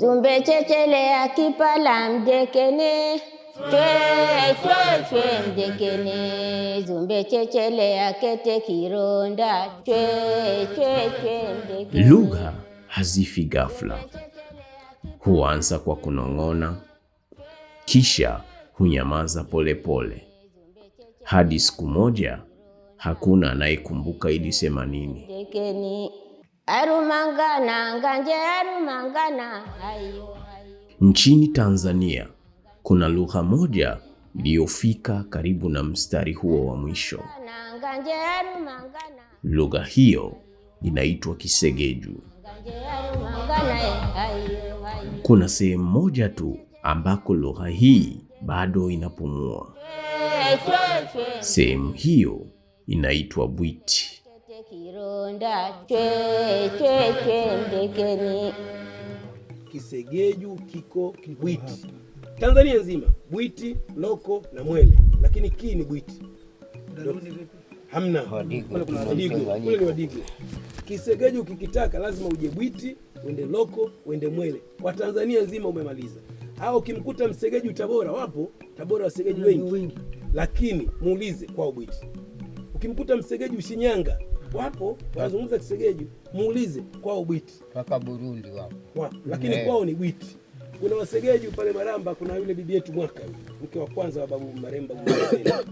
Zumbe chechele akipala mdekene, chwe mdekene. Zumbe chechele akete kironda, chwe mdekene. Lugha hazifi ghafla. Huanza kwa kunong'ona, kisha hunyamaza polepole. Hadi siku moja hakuna anayekumbuka ilisema nini. Arumangana nganje arumangana hayo. Nchini Tanzania kuna lugha moja iliyofika karibu na mstari huo wa mwisho. Lugha hiyo inaitwa Kisegeju. Kuna sehemu moja tu ambako lugha hii bado inapumua. Sehemu hiyo inaitwa Bwiti. Kisegeju kiko Bwiti. Tanzania nzima Bwiti, Loko na Mwele, lakini kii ni Bwiti. Hamna. Kule ni Wadigwe. Kisegeju kikitaka lazima uje Bwiti, uende Loko, uende Mwele. Kwa Tanzania nzima umemaliza. Au ukimkuta Msegeju Tabora, wapo Tabora Wasegeju wengi. Lakini muulize kwao Bwiti. Ukimkuta Msegeju Shinyanga, wapo wanazungumza Kisegeju, muulize kwao Bwiti. Paka Burundi wapo. Lakini kwao ni Bwiti. Kuna Wasegeju pale Maramba, kuna yule bibi yetu Mwaka, mke wa kwanza wa babu Maremba Mwaka.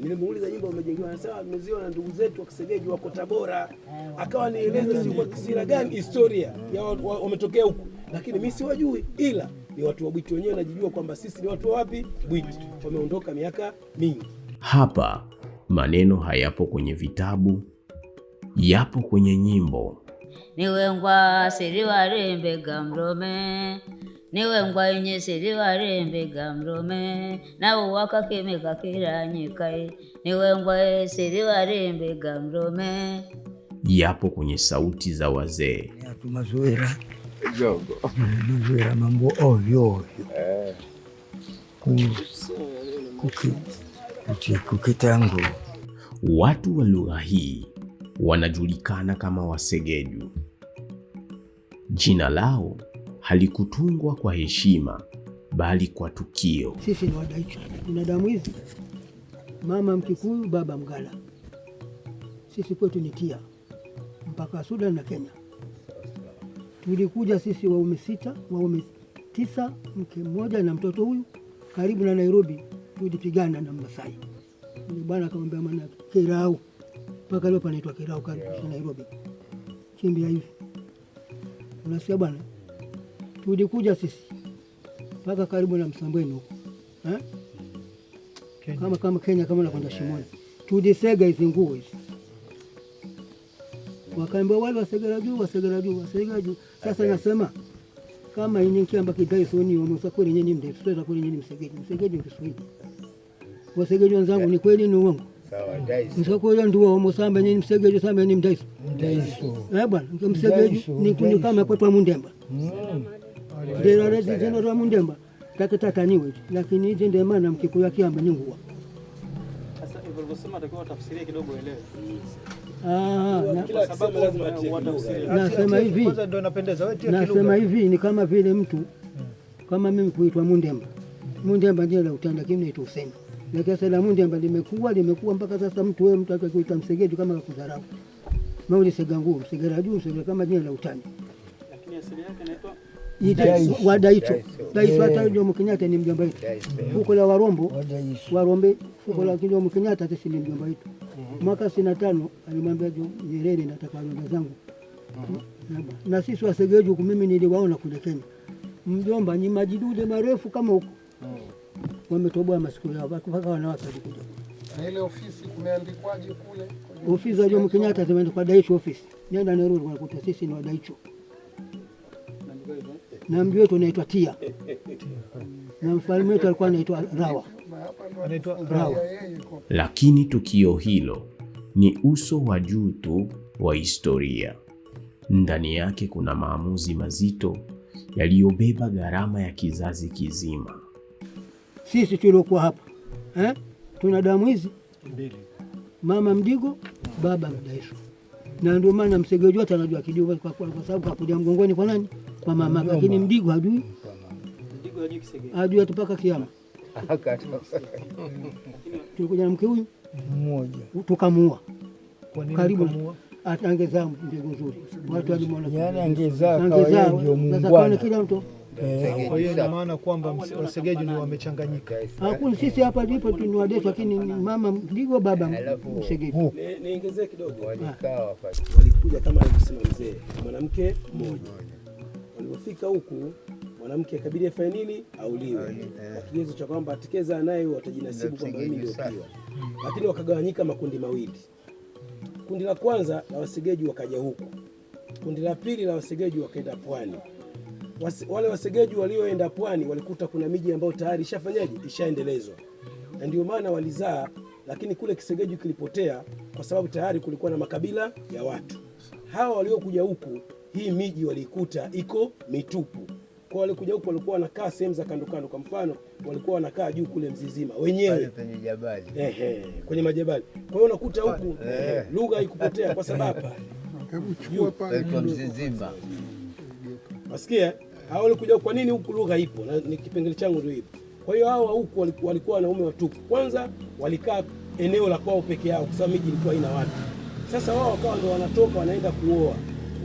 Nilimuuliza nyumba umejengewa, anasema tumeziona ndugu zetu wa Kisegeju wako Tabora. Akawa nieleza si kwa kisira gani historia ya wametokea huko, lakini mimi siwajui, ila ni watu wa Bwiti wenyewe najijua kwamba sisi ni watu wa wapi Bwiti. Wameondoka miaka mingi. Hapa maneno hayapo kwenye vitabu, yapo kwenye nyimbo. Niwengwa siri warembe gamrome, niwengwa inye siri warembe gamrome, na uwaka kime kakira nyikai, niwengwa siri warembe gamrome. Yapo kwenye sauti za wazee. Tumazoera jogo, mazoera mambo ovyo kukitangu. Watu wa lugha hii wanajulikana kama Wasegeju. Jina lao halikutungwa kwa heshima, bali kwa tukio. Sisi ni Wadaicho, tuna damu hizi, mama Mkikuyu, baba Mgala. Sisi kwetu ni Tia, mpaka Sudan na Kenya. Tulikuja sisi waume 9, mke mmoja na mtoto huyu, karibu na Nairobi. Tulipigana na Masai. Bwana akamwambia maana Kirau, mpaka leo panaitwa Kirau karibu na Nairobi. Kimbia hivi. Unasikia bwana? Tulikuja sisi mpaka karibu na Msambweni huko. Kama Kenya kama nakwenda Shimoni. Tulisega hizi nguo hizi. Wakaambia wale wasegera juu. Sasa nasema kama ini kiamba kidaisoni wamsakuri nyinyi mdefu, sasa kuri nyinyi Msegeju ni Kiswahili. Wasegeju wenzangu ni kweli ni uongo? Sawa, daiso. Msakuri ndio wamsamba nyinyi Msegeju samba nyinyi mdaiso. Bwana, Msegeju ni kama kwa Mundemba. Ndio rezi jina la Mundemba. Takataka niwe, lakini hizi ndio maana Mkikuyu akiamba ni nguo. Sasa hivyo ulivyosema atakuwa tafsiria kidogo elewe. Nasema hivi ni kama vile mtu kama mimi kuitwa Mundemba. Mundemba ndio la utanda kimi naitwa Hussein. Lakini sasa la Mundemba limekuwa mpaka sasa mtu akakuita Msegeju kama kudharau. Mauli Segangu, Msegeraju, kama jina la utani. Lakini asili yake inaitwa Wadaicho. Daiso hata Jomo Kenyatta ni mjomba wetu. Fuko la Warombe, fuko la Jomo Kenyatta sisi ni mjomba wetu. Mwaka 65 alimwambia Nyerere nataka nyumba zangu. Na sisi Wasegeju mimi niliwaona kule Kenya. Mjomba ni majidude marefu kama huko. Wametoboa masikio yao mpaka wanawake walikuja. Na ile ofisi kumeandikwaje kule? Ofisi ya Jomo Kenyatta zimeandikwa Daicho office. Nenda Nairobi unakuta sisi ni Wadaicho. Na mji wetu unaitwa Tia. Na mfalme wetu alikuwa anaitwa Rawa. Lakini tukio hilo ni uso wa juu tu wa historia. Ndani yake kuna maamuzi mazito yaliyobeba gharama ya kizazi kizima. Sisi tuliokuwa hapa tuna damu hizi mbili, mama Mdigo, baba Mdaiso. Na ndio maana Msegeju anajua Kidigo kwa sababu kakuja mgongoni kwa nani? kwa mama, lakini Mdigo hajui, Mdigo hajui Kisegedi. hajui mpaka kiama. Tulikuja na mke huyu mmoja tukamuua. Kwa nini Karibu mkamuua? angezaa mbegu nzuri, watu walimwona yani angezaa kawa yeye ndio sasa muungwana. kila mtu. Kwa hiyo ina maana kwamba Wasegeju ni wamechanganyika. Hakuna sisi hapa ndipo tunawadesha, lakini mama Mdigo, baba Msegedi. Niongezee kidogo. Walikuja kama alivyosema mzee, mwanamke mmoja. Walipofika huku mwanamke akabidi afanye nini? Auliwe. Kwa kigezo cha kwamba atekeza naye watajinasibu kwamba mimi ndio piwa. Lakini wakagawanyika makundi mawili. Kundi la kwanza la Wasegeju wakaja huku. Kundi la pili la Wasegeju wakaenda pwani. Wale Wasegeju walioenda pwani walikuta kuna miji ambayo tayari ishafanyaje, ishaendelezwa, na ndio maana walizaa. Lakini kule Kisegeju kilipotea kwa sababu tayari kulikuwa na makabila ya watu. Hawa waliokuja huku, hii miji walikuta iko mitupu. Kwa walikuja huku walikuwa wanakaa sehemu za kando kando. Kwa mfano walikuwa wanakaa juu kule Mzizima wenyewe kwenye jabali, kwenye majabali. Kwa hiyo unakuta huku lugha haikupotea kwa sababu Hebu chukua pale Mzizima. Wasikia? Hao walikuja kwa nini huku lugha ipo na ni kipengele changu ndio ipo. Kwa hiyo hao huku walikuwa wanaume watupu. Kwanza walikaa eneo la kwao peke yao kwa sababu miji ilikuwa haina watu. Sasa wao wakawa ndio wanatoka wanaenda kuoa.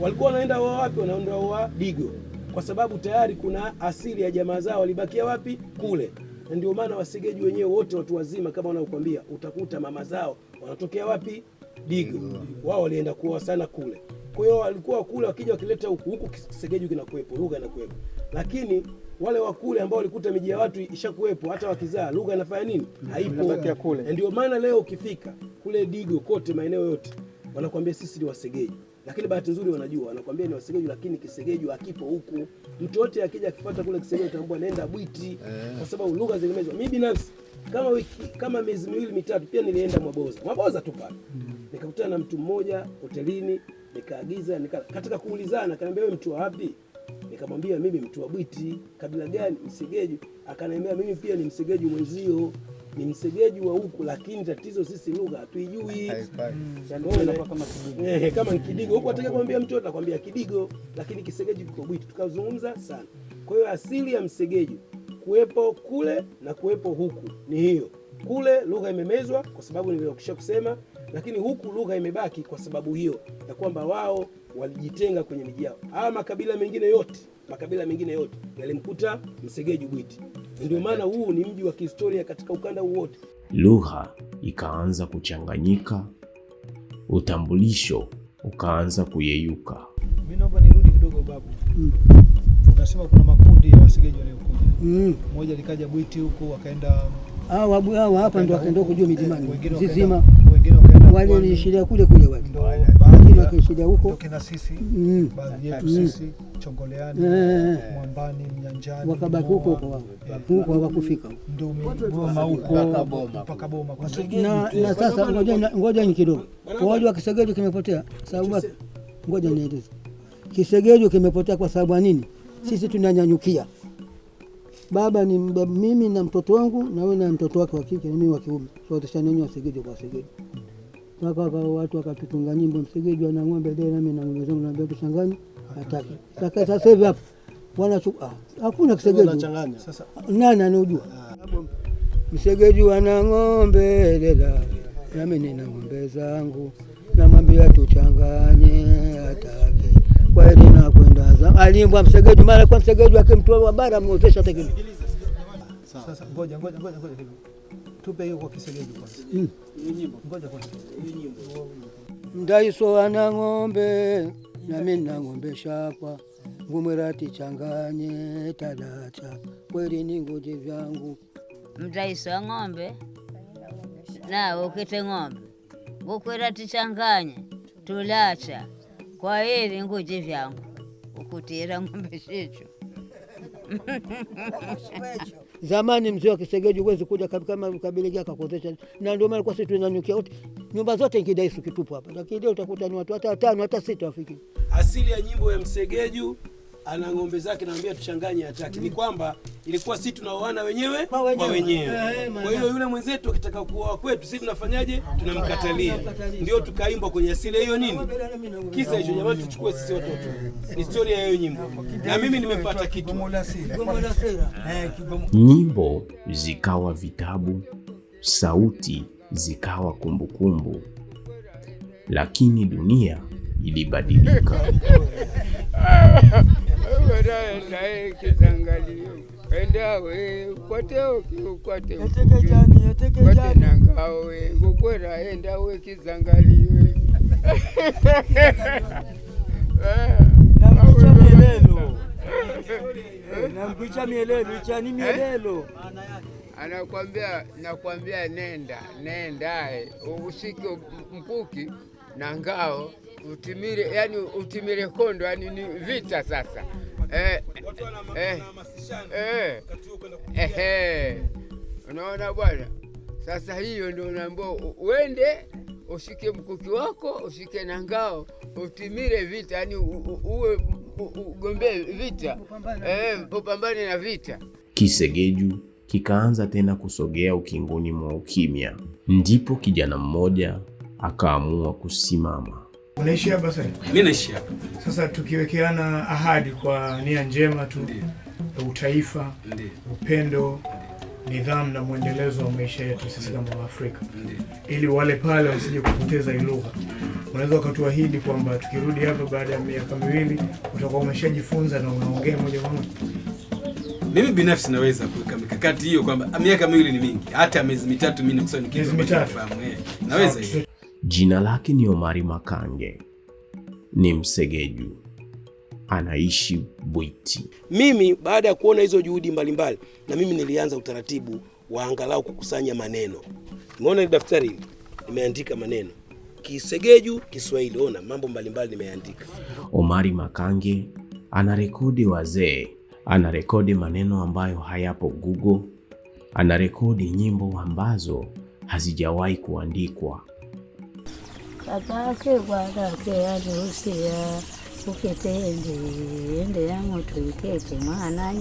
Walikuwa wanaenda wapi? Wanaenda wa Digo. Kwa sababu tayari kuna asili ya jamaa zao walibakia wapi? Kule. Na ndio maana Wasegeju wenyewe wote watu wazima kama wanaokuambia utakuta mama zao wanatokea wapi? Digo. Wao walienda kuoa sana kule. Kwa hiyo walikuwa kule wakija wakileta huku Kisegeju kinakuepo, lugha inakuepo. Lakini wale wa kule ambao walikuta miji ya watu ishakuepo, hata wakizaa lugha inafanya nini? Haipo kule. Ndio maana leo ukifika kule Digo kote maeneo yote wanakuambia sisi ni Wasegeju. Lakini bahati nzuri wanajua, wanakuambia ni Wasegeju lakini Kisegeju hakipo huku. Mtu yote akija akifuata kule Kisegeju ataambiwa nenda Bwiti kwa sababu lugha zilimezwa. Mimi binafsi kama miezi miwili mitatu pia nilienda Mwaboza tu pale. Nikakutana na mtu mmoja hotelini, nikaagiza katika kuulizana akaniambia wewe mtu wapi? Nikamwambia mimi mtu wa Bwiti. Kabila gani? Msegeju. Akaniambia mimi pia ni Msegeju mwenzio. Ni Msegeju wa huku lakini tatizo sisi lugha hatuijui. Kama ni Kidigo huko ataka kumwambia mtu atakwambia Kidigo, lakini Kisegeju kiko Bwiti. Tukazungumza sana. Kwa hiyo asili ya Msegeju kuwepo kule na kuwepo huku ni hiyo. Kule lugha imemezwa kwa sababu niliokisha kusema, lakini huku lugha imebaki kwa sababu hiyo ya kwamba wao walijitenga kwenye miji yao. Hawa makabila mengine yote yalimkuta Msegeju Bwiti. Ndio maana huu ni mji wa kihistoria katika ukanda huu wote. Lugha ikaanza kuchanganyika, utambulisho ukaanza kuyeyuka. Mimi naomba nirudi kidogo babu. Unasema kuna makundi ya Wasegeju waliokuja. Mmoja likaja Bwiti huko wakaenda hao hapa ndo wakaenda kujua mijimani. Zizima. Wale ni shida kule wale. Wengine wakaishiria huko. Kina sisi, baadhi yetu sisi Chongoleani, Mwambani, Mnyanjani. Wakabaki huko wao. Huko hawakufika. Ndumi, Boma huko mpaka Boma. Na sasa ngoja ni kidogo. Wale wa Kisegeju kimepotea sababu ngoja nieleze. Kisegeju kimepotea kwa sababu nini? Sisi tunanyanyukia. Baba ni mimi na mtoto wangu na wewe na mtoto wake wa kike na mimi wa kiume. Sote shaneni Wasegeju kwa Wasegeju. Mpaka watu wakatutunga nyimbo Msegeju ana ng'ombe dai nami na ng'ombe zangu naambia tuchanganye hataki. Sasa hivi hapa hakuna Kisegeju. Sasa nani anajua? Msegeju ana ng'ombe dela nami nina ng'ombe zangu namwambia tuchanganye hataki. Kwa hiyo na kwenda zangu alimbwa Msegeju mara kwa Msegeju akimtoa bara muozesha tekeni. Sasa ngoja. Tupe hiyo kwa Kisegeju kwanza. Nyimbo. Ngoja kwanza. Nyimbo. Ndaiso ana ng'ombe na mimi na ng'ombe shapa. Ngumwerati changanye tadacha. Kweli ni ngoje vyangu. Mdaiso wa ng'ombe na ukite ng'ombe. Ngukwerati changanye tulacha. Kwa hili ngoje vyangu. Ukutira ng'ombe shicho. Zamani mzee wa Kisegeju huwezi kuja kama kabila akakuozesha, na ndio maana kwa sisi tunanyukia wote nyumba zote Kidaisu kitupu hapa, lakini leo utakuta ni watu hata 5 hata 6 wafiki. Asili ya nyimbo ya Msegeju ana ng'ombe zake, naambia tuchanganye hataki. Ni kwamba ilikuwa sisi tunaoana wenyewe kwa wenyewe. Kwa hiyo yule mwenzetu akitaka kuoa kwetu sisi tunafanyaje? Tunamkatalia. Ndio tukaimbwa kwenye asili hiyo nini? Kisa hicho jamani, tuchukue sisi watoto. Ni historia ya hiyo nyimbo. Na mimi nimepata kitu. Nyimbo zikawa vitabu, sauti zikawa kumbukumbu. Lakini dunia ilibadilika. Nakwambia nenda usike mkuki na ngao utimire, yani utimire kondo, yani ni vita sasa. Unaona bwana, sasa hiyo ndio unaambiwa uende ushike mkuki wako, ushike na ngao, utimire vita, yani uwe ugombe vita, upambane na vita. Kisegeju kikaanza tena kusogea ukingoni mwa ukimya. Ndipo kijana mmoja akaamua kusimama. Unaishi hapa sasa? Mimi naishi hapa. Sasa tukiwekeana ahadi kwa nia njema tu, utaifa, upendo, nidhamu na mwendelezo wa maisha yetu sisi kama Waafrika, ili wale pale wasije kupoteza hii lugha, unaweza ukatuahidi kwamba tukirudi hapa baada ya miaka 2 utakuwa umeshajifunza na unaongea moja kwa moja? Mimi binafsi naweza kuweka mikakati hiyo kwamba miaka 2 ni mingi, hata miezi 3 mimi nakusanya kitu nafahamu. Naweza hiyo. Jina lake ni Omari Makange. Ni Msegeju. Anaishi Bwiti. Mimi baada ya kuona hizo juhudi mbalimbali, na mimi nilianza utaratibu wa angalau kukusanya maneno. Umeona ile daftari nimeandika maneno Kisegeju, Kiswahili, ona mambo mbalimbali nimeandika. Omari Makange anarekodi wazee, anarekodi maneno ambayo hayapo Google, anarekodi nyimbo ambazo hazijawahi kuandikwa. Kakake bwadake alusia uketende ende yangu tuikete mwana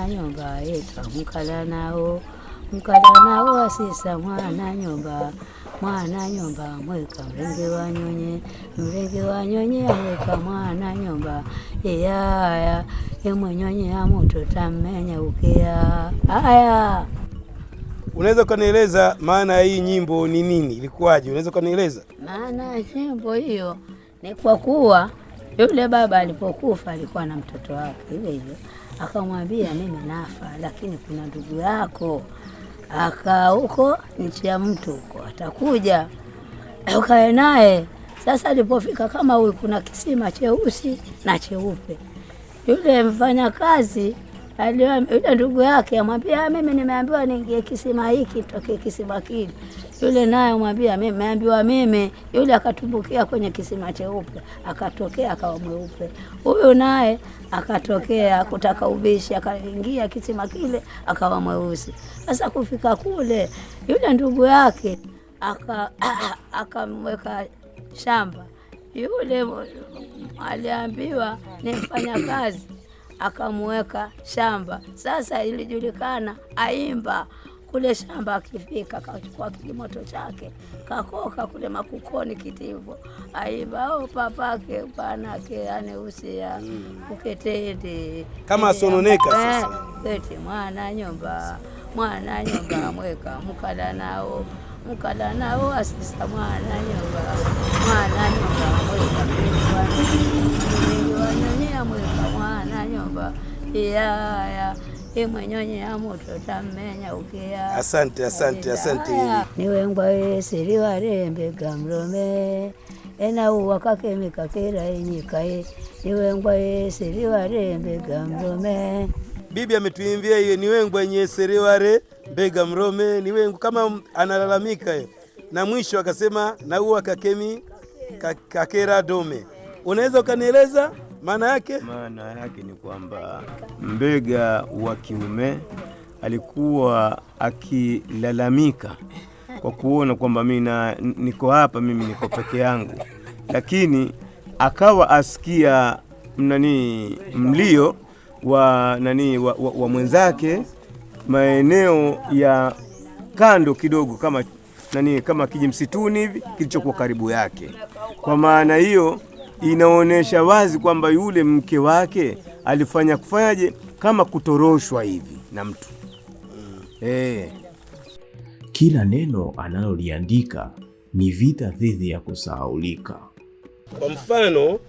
nyumba yetu mkala nao asisa mwana nyumba mweka mrenge wa nyonye mweka mwana nyumba yaya mwenyonye ya mtu tamenya ukea haya. Unaweza kunieleza maana hii nyimbo ni nini? Ilikuwaje? Unaweza kunieleza? Maana nyimbo hiyo ni kwa kuwa yule baba alipokufa alikuwa na mtoto wake ile ile, akamwambia mimi nafa, lakini kuna ndugu yako aka huko nchi ya mtu huko atakuja ukae naye. Sasa alipofika kama huyu kuna kisima cheusi na cheupe, yule mfanya kazi yule ndugu yake amwambia mimi nimeambiwa niingie kisima hiki toke kisima kile. Yule naye amwambia mimi nimeambiwa mimi. Yule akatumbukia kwenye kisima cheupe, akatokea akawa mweupe. Huyu naye akatokea kutaka ubishi, akaingia kisima kile akawa mweusi. Sasa kufika kule yule ndugu yake akamweka shamba. Yule aliambiwa ni mfanya kazi, akamweka shamba. Sasa ilijulikana aimba kule shamba, akifika kachukua kilimoto chake kakoka kule makukoni kitivo, aimba papake panake aneusia uketende kama asononeka. Sasa eti mwana nyumba mweka mkala nao asisa mwana nyumba mweka wanyonyea mweka mwana nyumba yaya mwenyonye ya moto tamenya ukea. Asante. Niwengwa siri warembe gamrome ena uwakake mikakera enyikae. Niwengwa siri warembe gamrome. Bibi ametuimbia hiyo niwengwa siri ware mbega mrome, niwengu kama analalamika hiyo. Na mwisho akasema na uwa kakemi kakera dome. Unaweza ukanieleza maana yake? Maana yake ni kwamba mbega wa kiume alikuwa akilalamika kwa kuona kwamba mimi niko hapa, mimi niko peke yangu, lakini akawa asikia mlio wa wa mwenzake maeneo ya kando kidogo, kama kijimsituni hivi kilichokuwa karibu yake. Kwa maana hiyo inaonesha wazi kwamba yule mke wake kufanyaje kama kutoroshwa hivi na mtu. Kila neno analoliandika ni vita dhidi ya kusahaulika. Kwa mfano,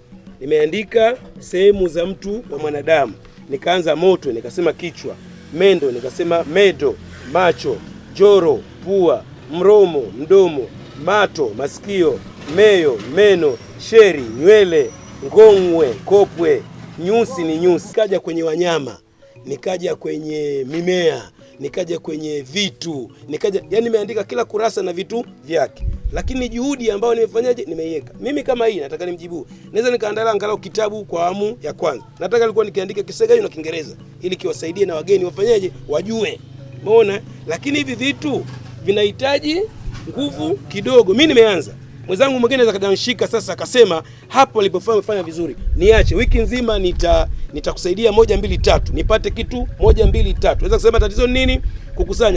nimeandika sehemu za mtu wa mwanadamu. Nikaanza moto, nikasema kichwa, mendo, nikasema medo, macho, joro, pua, mromo, mdomo, mato, masikio, meyo, meno, sheri, nywele, ngongwe, kopwe, nyusi ni nyusi. Nikaja kwenye wanyama, nikaja kwenye mimea, nikaja kwenye vitu, yani nimeandika kila kurasa na vitu vyake. Lakini juhudi ambayo nimefanyaje, nimeiweka. Mimi kama hii nataka nimjibu. Naweza nikaandaa angalau kitabu kwa awamu ya kwanza. Nataka nilikuwa nikiandika Kisegaju na Kiingereza ili kiwasaidie na wageni wafanyaje, wajue. Umeona? Lakini hivi vitu vinahitaji nguvu kidogo. Mimi nimeanza. Mwenzangu mwingine anaweza kadanshika sasa akasema hapo alipofanya umefanya vizuri. Niache wiki nzima nitakusaidia 1 2 3. Nipate kitu 1 2 3. Unaweza kusema tatizo nini?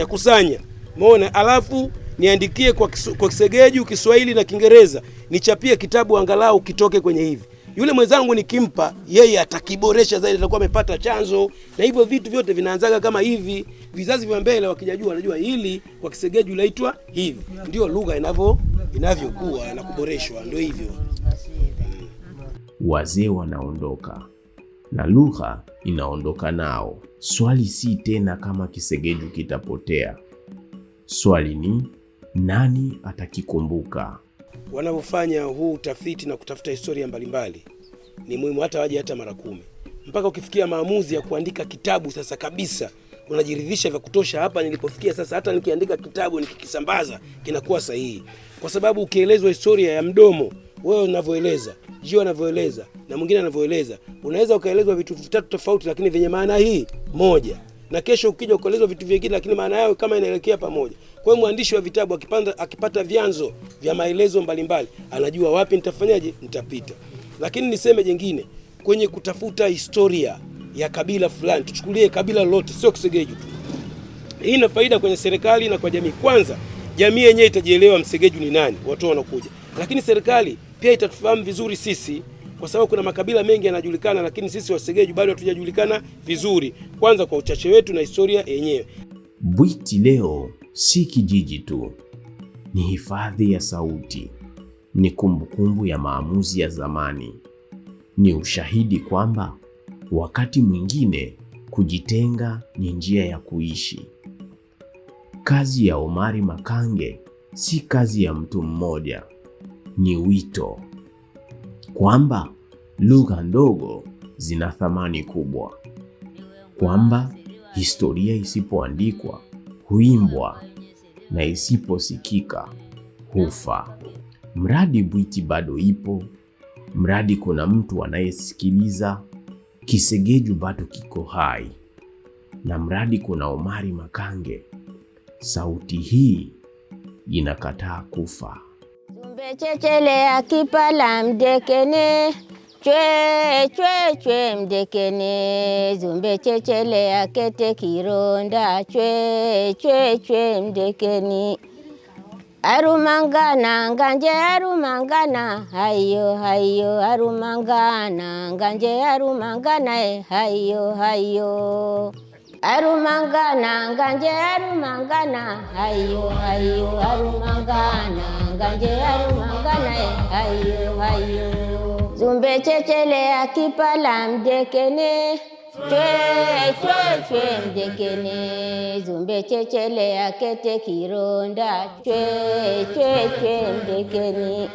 Kusanya. Umeona? Alafu niandikie kwa Kisegeju, Kiswahili na Kiingereza. Nichapie kitabu angalau kitoke kwenye hivi. Yule mwenzangu nikimpa, yeye atakiboresha zaidi, atakuwa amepata chanzo. Na hivyo vitu vyote vinaanzaga kama hivi. Vizazi vya mbele wakijajua wanajua hili kwa Kisegeju laitwa hivi. Ndio lugha inavyokuwa na kuboreshwa, ndio hivyo. Wazee wanaondoka na lugha inaondoka nao. Swali si tena kama Kisegeju kitapotea. Swali ni nani atakikumbuka? Wanapofanya huu utafiti na kutafuta historia mbalimbali, ni muhimu hata waje hata mara 10. Mpaka ukifikia maamuzi ya kuandika kitabu sasa kabisa, unajiridhisha vya kutosha, hapa nilipofikia sasa, hata nikiandika kitabu nikikisambaza kinakuwa sahihi. Kwa sababu ukielezwa historia ya mdomo, wewe unavyoeleza, Jio anavyoeleza na mwingine anavyoeleza, unaweza ukaelezwa vitu vitatu tofauti lakini vyenye maana hii moja. Na kesho ukija ukaelezwa vitu vingine lakini maana yao kama inaelekea pamoja. Kwa hiyo mwandishi wa vitabu akipata vyanzo vya maelezo mbalimbali, anajua wapi nitafanyaje, nitapita. Lakini niseme jingine, kwenye kutafuta historia ya kabila fulani, tuchukulie kabila lolote, sio Kisegeju tu. Hii ina faida kwenye serikali na kwa jamii. Kwanza, jamii yenyewe itajielewa Msegeju ni nani, watu wanakuja. Lakini serikali pia itatufahamu vizuri sisi, kwa sababu kuna makabila mengi yanajulikana, lakini sisi Wasegeju bado hatujajulikana vizuri. Kwanza kwa uchache wetu na historia yenyewe. Bwiti leo si kijiji tu, ni hifadhi ya sauti, ni kumbukumbu ya maamuzi ya zamani, ni ushahidi kwamba wakati mwingine kujitenga ni njia ya kuishi. Kazi ya Omari Makange si kazi ya mtu mmoja, ni wito kwamba lugha ndogo zina thamani kubwa, kwamba historia isipoandikwa huimbwa na isiposikika hufa. Mradi Bwiti bado ipo, mradi kuna mtu anayesikiliza, Kisegeju bado kiko hai, na mradi kuna Omari Makange, sauti hii inakataa kufa. Zumbe chechele akipala mdekene, chwe mdekene. Zumbe chechele akete kironda, chwe mdekeni. Arumangana nganje arumangana, hayo arumangana nganje arumangana, hayo. Arumangana nganje arumangana, hayo arumangana nganje arumangana, hayo. Zumbe chechele akipala mdekene, chwe mdekene. Zumbe chechele akete kironda, chwe mdekeni.